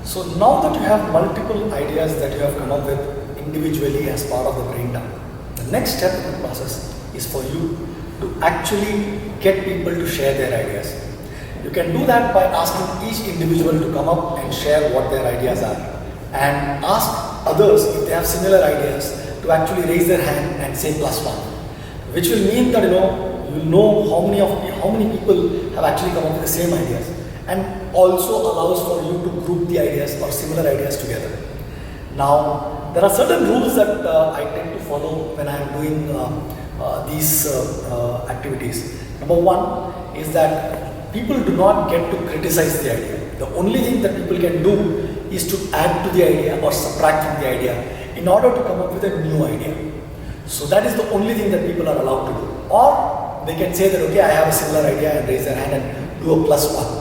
So now that you have multiple ideas that you have come up with individually as part of the brain dump, the next step in the process is for you to actually get people to share their ideas. You can do that by asking each individual to come up and share what their ideas are, and ask others if they have similar ideas to actually raise their hand and say +1, which will mean that you know how many people have actually come up with the same ideas, and also allows for you to group the ideas or similar ideas together. Now, there are certain rules that I tend to follow when I am doing these activities. Number one is that people do not get to criticize the idea. The only thing that people can do is to add to the idea or subtract from the idea in order to come up with a new idea. So that is the only thing that people are allowed to do. Or they can say that, okay, I have a similar idea, and raise their hand and do a +1.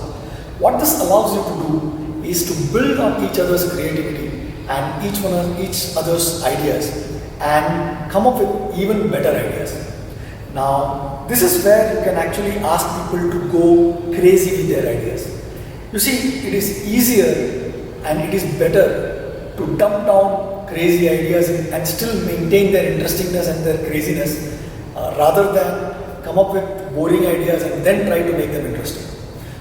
What this allows you to do is to build on each other's creativity and each other's ideas and come up with even better ideas. Now, this is where you can actually ask people to go crazy with their ideas. You see, it is easier and it is better to dump down crazy ideas and still maintain their interestingness and their craziness rather than come up with boring ideas and then try to make them interesting.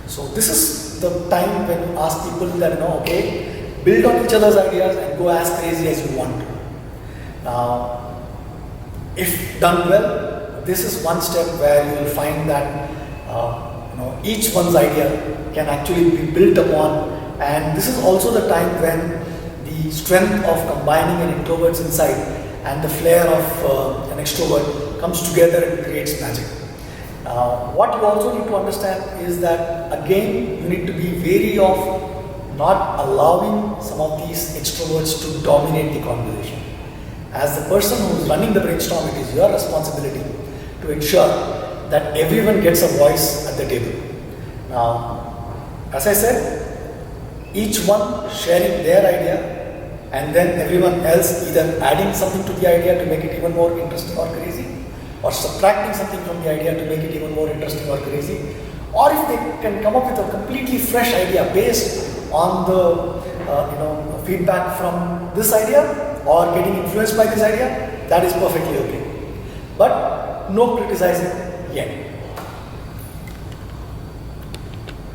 So this is the time when you ask people that, okay, build on each other's ideas and go as crazy as you want. Now, if done well, this is one step where you will find that each one's idea can actually be built upon, and this is also the time when the strength of combining an introvert's insight and the flair of an extrovert comes together and creates magic. What you also need to understand is that, again, you need to be wary of not allowing some of these extroverts to dominate the conversation. As the person who is running the brainstorm, it is your responsibility to ensure that everyone gets a voice at the table. Now, as I said, each one sharing their idea, and then everyone else either adding something to the idea to make it even more interesting or crazy, or subtracting something from the idea to make it even more interesting or crazy, or if they can come up with a completely fresh idea based on the feedback from this idea or getting influenced by this idea, that is perfectly okay. But no criticizing yet.